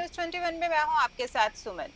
News 21 में मैं हूं आपके साथ सुमन।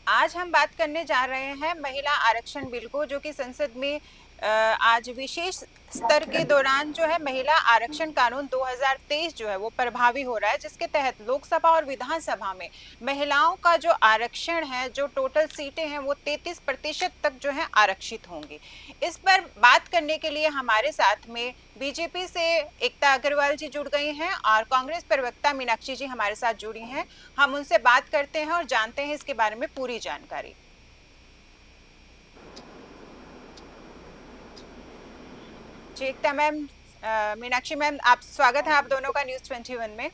आज हम बात करने जा रहे हैं महिला आरक्षण बिल को, जो कि संसद में आज विशेष स्तर के दौरान जो है महिला आरक्षण कानून 2023 जो है वो प्रभावी हो रहा है, जिसके तहत लोकसभा और विधानसभा में महिलाओं का जो आरक्षण है, जो टोटल सीटें हैं वो 33% तक जो है आरक्षित होंगी। इस पर बात करने के लिए हमारे साथ में बीजेपी से एकता अग्रवाल जी जुड़ गई हैं और कांग्रेस प्रवक्ता मीनाक्षी जी हमारे साथ जुड़ी हैं। हम उनसे बात करते हैं और जानते हैं इसके बारे में पूरी जानकारी। जी एकता मैम, मीनाक्षी मैम, आप स्वागत है आप दोनों का न्यूज 21 में।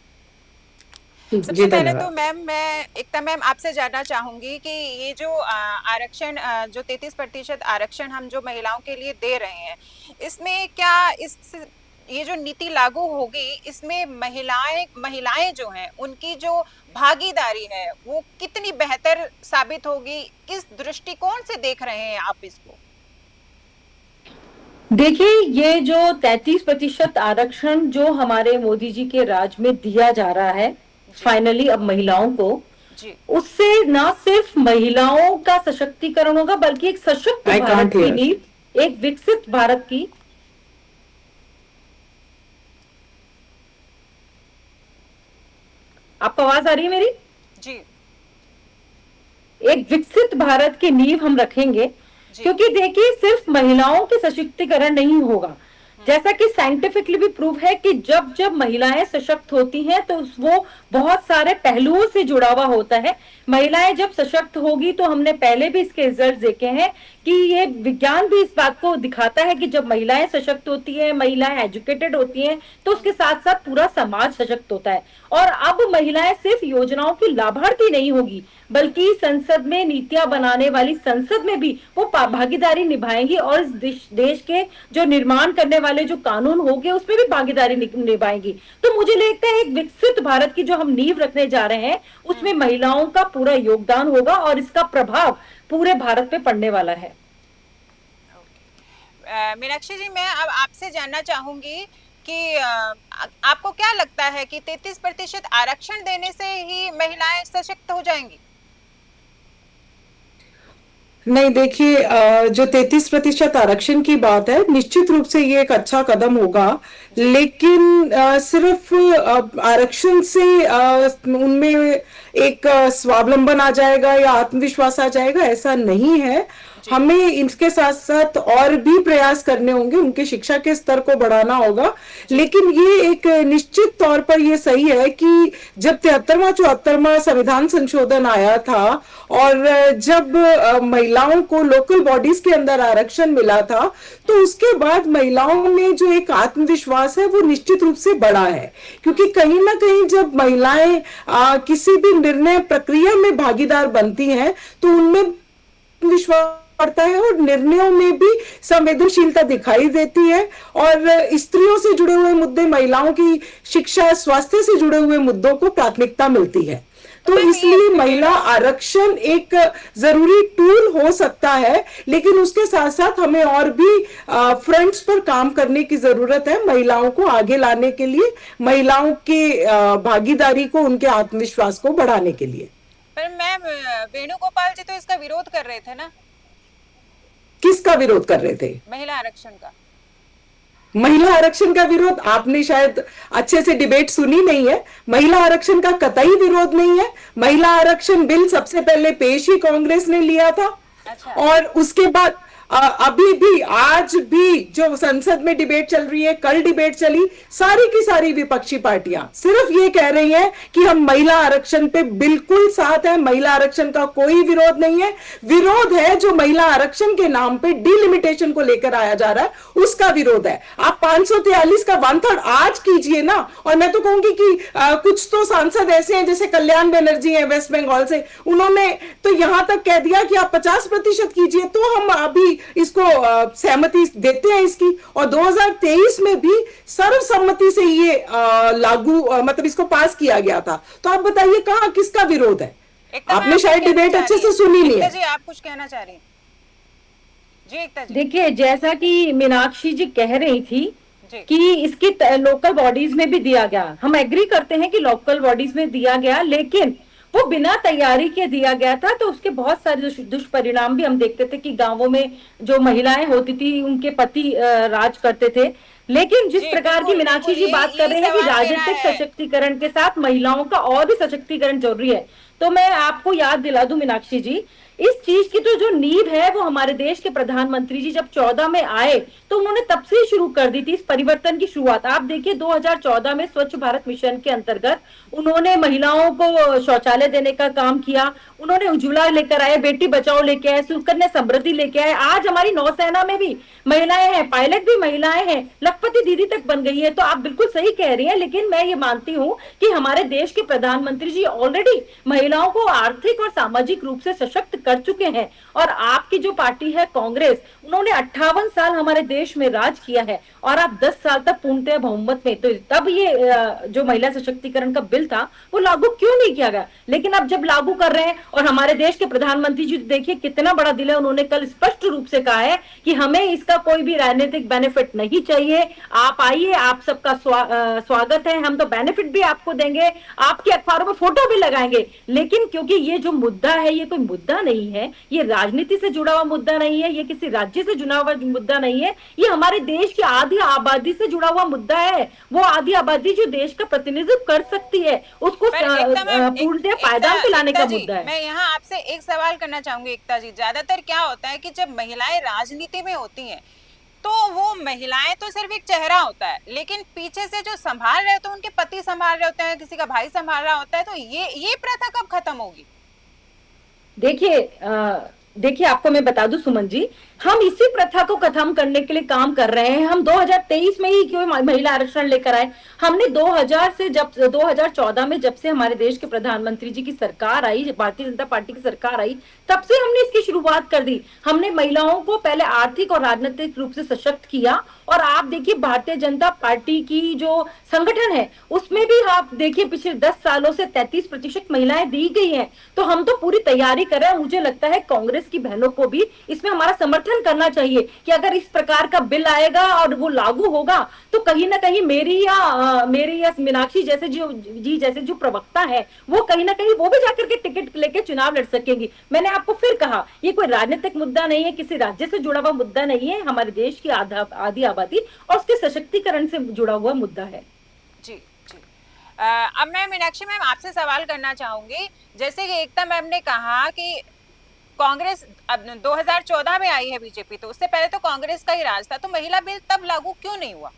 सबसे पहले तो मैम मैं एकता मैम आपसे जानना चाहूंगी कि ये जो आरक्षण जो 33% आरक्षण हम जो महिलाओं के लिए दे रहे हैं, इसमें क्या इस ये जो नीति लागू होगी इसमें महिलाएं जो हैं उनकी जो भागीदारी है वो कितनी बेहतर साबित होगी? किस दृष्टिकोण से देख रहे हैं आप इसको? देखिए, ये जो 33% आरक्षण जो हमारे मोदी जी के राज में दिया जा रहा है फाइनली अब महिलाओं को, उससे ना सिर्फ महिलाओं का सशक्तिकरण होगा बल्कि एक सशक्त भारत की नींव, एक विकसित भारत की। आपको आवाज आ रही है मेरी? जी। एक विकसित भारत की नींव हम रखेंगे, क्योंकि देखिए सिर्फ महिलाओं के सशक्तिकरण नहीं होगा, जैसा कि साइंटिफिकली भी प्रूव है कि जब जब महिलाएं सशक्त होती हैं तो वो बहुत सारे पहलुओं से जुड़ा हुआ होता है। महिलाएं जब सशक्त होगी तो हमने पहले भी इसके रिजल्ट देखे हैं कि ये विज्ञान भी इस बात को दिखाता है कि जब महिलाएं सशक्त होती हैं, महिलाएं एजुकेटेड होती हैं, तो उसके साथ साथ पूरा समाज सशक्त होता है। और अब महिलाएं सिर्फ योजनाओं की लाभार्थी नहीं होगी बल्कि संसद में नीतियां बनाने वाली संसद में भी वो भागीदारी निभाएंगी और इस देश के जो निर्माण करने वाले जो कानून होंगे उसमें भी भागीदारी निभाएंगी। तो मुझे लगता है एक विकसित भारत की जो हम नींव रखने जा रहे हैं उसमें महिलाओं का पूरा योगदान होगा और इसका प्रभाव पूरे भारत पे पड़ने वाला है। मीनाक्षी जी, मैं अब आपसे जानना चाहूंगी कि आपको क्या लगता है कि 33% आरक्षण देने से ही महिलाएं सशक्त हो जाएंगी? नहीं, देखिए, जो 33% आरक्षण की बात है, निश्चित रूप से ये एक अच्छा कदम होगा, लेकिन सिर्फ आरक्षण से उनमें एक स्वावलंबन आ जाएगा या आत्मविश्वास आ जाएगा, ऐसा नहीं है। हमें इसके साथ साथ और भी प्रयास करने होंगे, उनके शिक्षा के स्तर को बढ़ाना होगा। लेकिन ये एक निश्चित तौर पर ये सही है कि जब 73वां संविधान संशोधन आया था और जब महिलाओं को लोकल बॉडीज के अंदर आरक्षण मिला था, तो उसके बाद महिलाओं में जो एक आत्मविश्वास है वो निश्चित रूप से बढ़ा है। क्योंकि कहीं ना कहीं जब महिलाएं किसी भी निर्णय प्रक्रिया में भागीदार बनती हैं तो उनमें विश्वास पड़ता है और निर्णयों में भी संवेदनशीलता दिखाई देती है और स्त्रियों से जुड़े हुए मुद्दे, महिलाओं की शिक्षा, स्वास्थ्य से जुड़े हुए मुद्दों को प्राथमिकता मिलती है। तो इसलिए महिला आरक्षण एक जरूरी टूल हो सकता है, लेकिन उसके साथ साथ हमें और भी फ्रंट्स पर काम करने की जरूरत है महिलाओं को आगे लाने के लिए, महिलाओं के भागीदारी को, उनके आत्मविश्वास को बढ़ाने के लिए। पर मैम, वेणुगोपाल जी तो इसका विरोध कर रहे थे ना? किसका विरोध कर रहे थे? महिला आरक्षण का। महिला आरक्षण का विरोध आपने शायद अच्छे से डिबेट सुनी नहीं है। महिला आरक्षण का कतई विरोध नहीं है। महिला आरक्षण बिल सबसे पहले पेश ही कांग्रेस ने लिया था। अच्छा। और उसके बाद अभी भी, आज भी जो संसद में डिबेट चल रही है, कल डिबेट चली, सारी की सारी विपक्षी पार्टियां सिर्फ ये कह रही हैं कि हम महिला आरक्षण पे बिल्कुल साथ हैं, महिला आरक्षण का कोई विरोध नहीं है। विरोध है जो महिला आरक्षण के नाम पे डिलिमिटेशन को लेकर आया जा रहा है, उसका विरोध है। आप 543 का 1/3 आज कीजिए ना। और मैं तो कहूंगी कि कुछ तो सांसद ऐसे हैं जैसे कल्याण बनर्जी हैं वेस्ट बंगाल से, उन्होंने तो यहां तक कह दिया कि आप 50% कीजिए, तो हम अभी इसको सहमति देते हैं इसकी। और 2023 में भी सर्वसम्मति से ये लागू, मतलब इसको पास किया गया था। तो आप बताइए कहां किसका विरोध है? आपने शायद डिबेट अच्छे से सुनी नहीं है। जी, आप कुछ कहना चाह रही हैं? जी एकता जी। देखिए, जैसा कि मीनाक्षी जी कह रही थी कि इसकी लोकल बॉडीज में भी दिया गया, हम एग्री करते हैं कि लोकल बॉडीज में दिया गया, लेकिन वो बिना तैयारी के दिया गया था, तो उसके बहुत सारे दुष्परिणाम भी हम देखते थे कि गांवों में जो महिलाएं होती थी उनके पति राज करते थे। लेकिन जिस जी प्रकार की बिल्कुल मीनाक्षी बिल्कुल, जी बात कर यही रहे हैं कि सवाल मेरा राजनीतिक है। सशक्तिकरण के साथ महिलाओं का और भी सशक्तिकरण जरूरी है, तो मैं आपको याद दिला दूं मीनाक्षी जी, इस चीज की तो जो नींव है वो हमारे देश के प्रधानमंत्री जी जब 14 में आए तो उन्होंने तब से ही शुरू कर दी थी इस परिवर्तन की शुरुआत। आप देखिए 2014 में स्वच्छ भारत मिशन के अंतर्गत उन्होंने महिलाओं को शौचालय देने का काम किया, उन्होंने उज्ज्वला लेकर आए, बेटी बचाओ लेके आए, सुकन्या समृद्धि लेके आए। आज हमारी नौसेना में भी महिलाएं हैं, पायलट भी महिलाएं हैं, लखपति दीदी तक बन गई है। तो आप बिल्कुल सही कह रही हैं, लेकिन मैं ये मानती हूँ कि हमारे देश के प्रधानमंत्री जी ऑलरेडी महिलाओं को आर्थिक और सामाजिक रूप से सशक्त कर चुके हैं। और आपकी जो पार्टी है कांग्रेस, उन्होंने 58 साल हमारे देश में राज किया है और आप 10 साल तक पूर्णतः बहुमत में, तो तब ये जो महिला सशक्तिकरण का बिल था वो लागू क्यों नहीं किया गया? लेकिन अब जब लागू कर रहे हैं, और हमारे देश के प्रधानमंत्री जी देखिए कितना बड़ा दिल है, उन्होंने कल स्पष्ट रूप से कहा है कि हमें इसका कोई भी राजनीतिक बेनिफिट नहीं चाहिए, आप आइए, आप सबका स्वागत है, हम तो बेनिफिट भी आपको देंगे, आपके अखबारों में फोटो भी लगाएंगे। लेकिन क्योंकि ये जो मुद्दा है ये कोई मुद्दा नहीं है, ये राजनीति से जुड़ा हुआ मुद्दा नहीं है, ये किसी राज्य से जुड़ा हुआ मुद्दा नहीं है, ये हमारे देश की आधी आबादी से जुड़ा हुआ मुद्दा है। वो आधी आबादी जो देश का प्रतिनिधित्व कर सकती है उसको पूर्णतः पायदान पे लाने का मुद्दा है। मैं यहाँ आपसे एक सवाल करना चाहूंगी एकता जी, ज्यादातर क्या होता है कि जब महिलाएं राजनीति में होती हैं तो वो महिलाएं तो सिर्फ एक चेहरा होता है, लेकिन पीछे से जो संभाल रहे होते हैं उनके पति संभाल रहे होते हैं, किसी का भाई संभाल रहा होता है, तो ये प्रथा कब खत्म होगी? देखिए आपको मैं बता दूं सुमन जी, हम इसी प्रथा को खत्म करने के लिए काम कर रहे हैं। हम 2023 में ही क्यों महिला आरक्षण लेकर आए? हमने 2014 में जब से हमारे देश के प्रधानमंत्री जी की सरकार आई, भारतीय जनता पार्टी की सरकार आई, तब से हमने इसकी शुरुआत कर दी। हमने महिलाओं को पहले आर्थिक और राजनीतिक रूप से सशक्त किया, और आप देखिए भारतीय जनता पार्टी की जो संगठन है उसमें भी आप देखिए पिछले 10 सालों से 33% महिलाएं दी गई हैं। तो हम तो पूरी तैयारी कर रहे हैं। मुझे लगता है कांग्रेस की बहनों को भी इसमें हमारा समर्थन करना चाहिए कि अगर इस प्रकार का बिल आएगा और वो लागू होगा तो कहीं ना कहीं मेरी या मीनाक्षी जैसे जो प्रवक्ता है वो कहीं ना कहीं वो भी जाकर के टिकट लेके चुनाव लड़ सकेंगी। मैंने आपको फिर कहा ये कोई राजनीतिक मुद्दा नहीं है, किसी राज्य से जुड़ा हुआ मुद्दा नहीं है, हमारे देश की आधी आबादी और उसके सशक्तिकरण से जुड़ा हुआ मुद्दा है। जी जी। अब मैं मीनाक्षी मैम आपसे सवाल करना चाहूंगी, जैसे कि एकता मैम ने कहा कि कांग्रेस अब 2014 में आई है बीजेपी, तो उससे पहले तो कांग्रेस का ही राज था, तो महिला बिल तब लागू क्यों नहीं हुआ?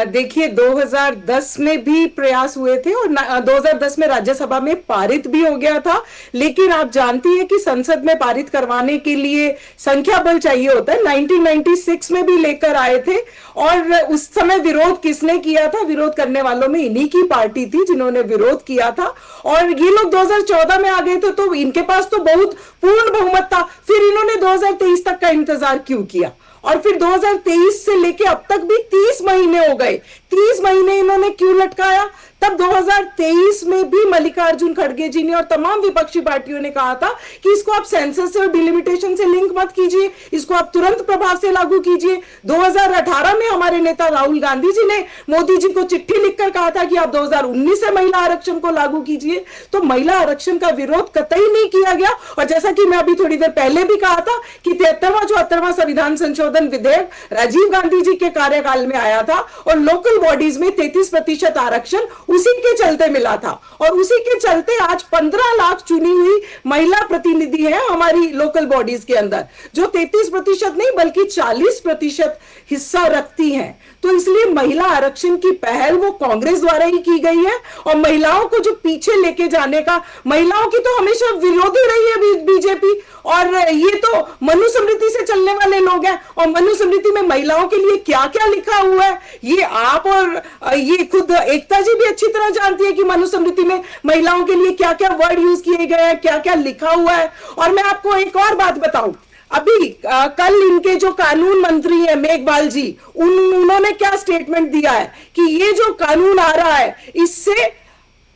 देखिए 2010 में भी प्रयास हुए थे और 2010 में राज्यसभा में पारित भी हो गया था, लेकिन आप जानती है कि संसद में पारित करवाने के लिए संख्या बल चाहिए होता है। 1996 में भी लेकर आए थे और उस समय विरोध किसने किया था? विरोध करने वालों में इन्हीं की पार्टी थी जिन्होंने विरोध किया था, और ये लोग 2014 में आ गए थे तो इनके पास तो बहुत पूर्ण बहुमत था। फिर इन्होंने 2023 तक का इंतजार क्यों किया? और फिर 2023 से लेके अब तक भी 30 महीने हो गए, 30 महीने इन्होंने क्यों लटकाया? तब 2023 में भी मल्लिकार्जुन खड़गे जी ने और तमाम विपक्षी पार्टियों ने कहा था कि इसको आप सेंसस और डिलिमिटेशन से लिंक मत कीजिए, इसको आप तुरंत प्रभाव से लागू कीजिए। 2018 में हमारे नेता राहुल गांधी जी ने मोदी जी को चिट्ठी लिखकर कहा था कि आप 2019 से महिला आरक्षण को लागू कीजिए। तो महिला आरक्षण का विरोध कतई नहीं किया गया। और जैसा कि मैं अभी थोड़ी देर पहले भी कहा था कि 73वां संविधान संशोधन विधेयक राजीव गांधी जी के कार्यकाल में आया था और लोकल बॉडीज में 33% आरक्षण उसी के चलते मिला था, और उसी के चलते आज 15 लाख चुनी हुई महिला प्रतिनिधि है हमारी लोकल बॉडीज के अंदर, जो 33% नहीं बल्कि 40% हिस्सा रखती हैं। तो इसलिए महिला आरक्षण की पहल वो कांग्रेस द्वारा ही की गई है, और महिलाओं को जो पीछे लेके जाने का, महिलाओं की तो हमेशा विरोधी रही है बीजेपी, और ये तो मनुस्मृति से चलने वाले लोग हैं। और मनुस्मृति में महिलाओं के लिए क्या क्या लिखा हुआ है ये आप और ये खुद एकता जी भी अच्छी तरह जानती है कि मनुस्मृति में महिलाओं के लिए क्या क्या वर्ड यूज किए गए हैं, क्या क्या लिखा हुआ है। और मैं आपको एक और बात बताऊं, अभी कल इनके जो कानून मंत्री हैं मेघवाल जी, उन्होंने क्या स्टेटमेंट दिया है कि ये जो कानून आ रहा है इससे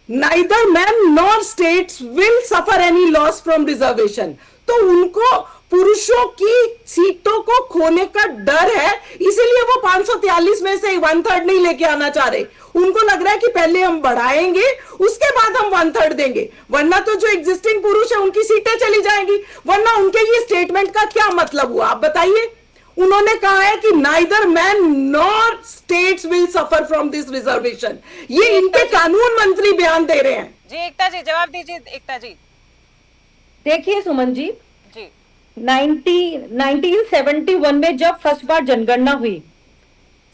neither men nor states will suffer any loss from reservation। तो उनको पुरुषों की सीटों को खोने का डर है, इसीलिए वो 543 में से 1/3 नहीं लेके आना चाह रहे। उनको लग रहा है कि पहले हम बढ़ाएंगे, उसके बाद हम 1/3 देंगे, वरना तो जो एग्जिस्टिंग पुरुष है उनकी सीटें चली जाएंगी। वरना उनके ये स्टेटमेंट का क्या मतलब हुआ, आप बताइए। उन्होंने कहा है कि neither man nor states will suffer from this reservation. ये इनके कानून मंत्री बयान दे रहे हैं। जी एकता जी जवाब दीजिए। एकता जी देखिए सुमन जी, जी 1971 में जब फर्स्ट बार जनगणना हुई,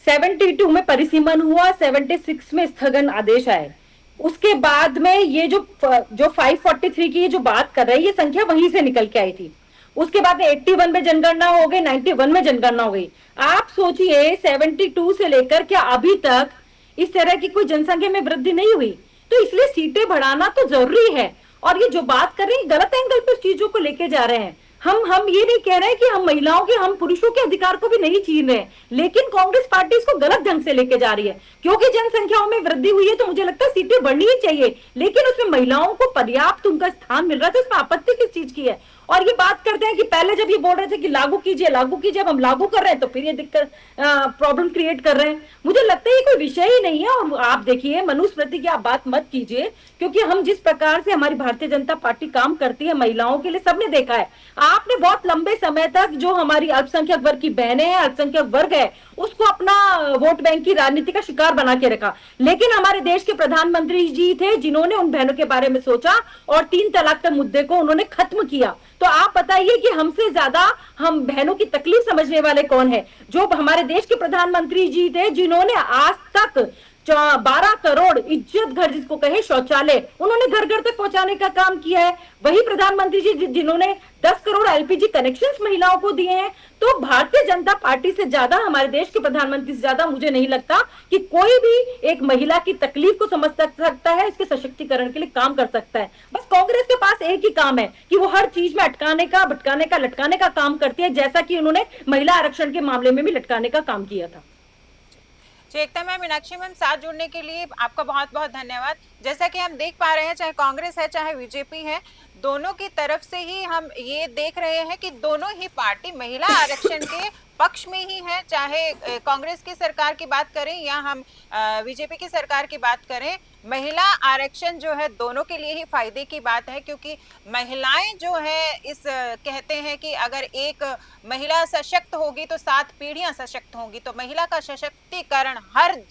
72 में परिसीमन हुआ, 76 में स्थगन आदेश आए। उसके बाद में ये जो 543 की ये जो बात कर रहे हैं, ये संख्या वहीं से निकल के आई थी। उसके बाद में 81 में जनगणना हो गई, 91 में जनगणना हो गई। आप सोचिए 72 से लेकर के अभी तक इस तरह की कोई जनसंख्या में वृद्धि नहीं हुई। तो इसलिए सीटें बढ़ाना तो जरूरी है। और ये जो बात कर रहे हैं गलत एंगल पर चीजों को लेके जा रहे हैं। हम ये नहीं कह रहे हैं कि हम महिलाओं के, हम पुरुषों के अधिकार को भी नहीं छीन रहे हैं, लेकिन कांग्रेस पार्टी इसको गलत ढंग से लेके जा रही है। क्योंकि जनसंख्याओं में वृद्धि हुई है तो मुझे लगता है सीटें बढ़नी ही चाहिए, लेकिन उसमें महिलाओं को पर्याप्त उनका स्थान मिल रहा था, इसमें आपत्ति किस चीज की है। और ये बात करते हैं कि पहले जब ये बोल रहे थे कि लागू कीजिए लागू कीजिए, अब हम लागू कर रहे हैं तो फिर ये दिक्कत प्रॉब्लम क्रिएट कर रहे हैं। मुझे लगता है ये कोई विषय ही नहीं है। और आप देखिए मनुस्मृति की आप बात मत कीजिए, क्योंकि हम जिस प्रकार से हमारी भारतीय जनता पार्टी काम करती है महिलाओं के लिए सबने देखा है। आपने बहुत लंबे समय तक जो हमारी अल्पसंख्यक वर्ग की बहनें हैं, अल्पसंख्यक वर्ग है, उसको अपना वोट बैंक की राजनीति का शिकार बना के रखा। लेकिन हमारे देश के प्रधानमंत्री जी थे जिन्होंने उन बहनों के बारे में सोचा और 3 तलाक के मुद्दे को उन्होंने खत्म किया। तो आप बताइए कि हमसे ज्यादा हम बहनों की तकलीफ समझने वाले कौन है? जो हमारे देश के प्रधानमंत्री जी थे जिन्होंने आज तक 12 करोड़ इज्जत घर जिसको कहे शौचालय, उन्होंने घर घर तक पहुंचाने का काम किया है। वही प्रधानमंत्री जी जिन्होंने 10 करोड़ एलपीजी कनेक्शंस महिलाओं को दिए हैं। तो भारतीय जनता पार्टी से ज्यादा, हमारे देश के प्रधानमंत्री से ज्यादा मुझे नहीं लगता कि कोई भी एक महिला की तकलीफ को समझ सकता है, इसके सशक्तिकरण के लिए काम कर सकता है। बस कांग्रेस के पास एक ही काम है कि वो हर चीज में अटकाने का, भटकाने का, लटकाने का काम करती है, जैसा कि उन्होंने महिला आरक्षण के मामले में भी लटकाने का काम किया था। जी एकता मैम, मीनाक्षी मैम, साथ जुड़ने के लिए आपका बहुत बहुत धन्यवाद। जैसा कि हम देख पा रहे हैं, चाहे कांग्रेस है चाहे बीजेपी है, दोनों की तरफ से ही हम ये देख रहे हैं कि दोनों ही पार्टी महिला आरक्षण के पक्ष में ही है। चाहे कांग्रेस की सरकार की बात करें या हम बीजेपी की सरकार की बात करें, महिला आरक्षण जो है दोनों के लिए ही फायदे की बात है। क्योंकि महिलाएं जो है इस कहते हैं कि अगर एक महिला सशक्त होगी तो 7 पीढ़ियां सशक्त होंगी। तो महिला का सशक्तिकरण हर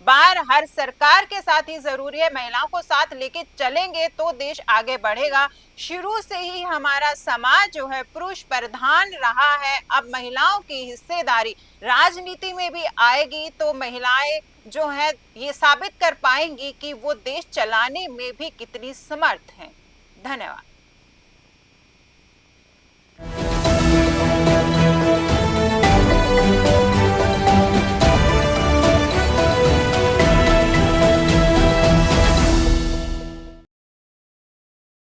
बार हर सरकार के साथ ही जरूरी है। महिलाओं को साथ लेके चलेंगे तो देश आगे बढ़ेगा। शुरू से ही हमारा समाज जो है पुरुष प्रधान रहा है। अब महिलाओं की हिस्सेदारी राजनीति में भी आएगी तो महिलाएं जो है ये साबित कर पाएंगी कि वो देश चलाने में भी कितनी समर्थ हैं। धन्यवाद।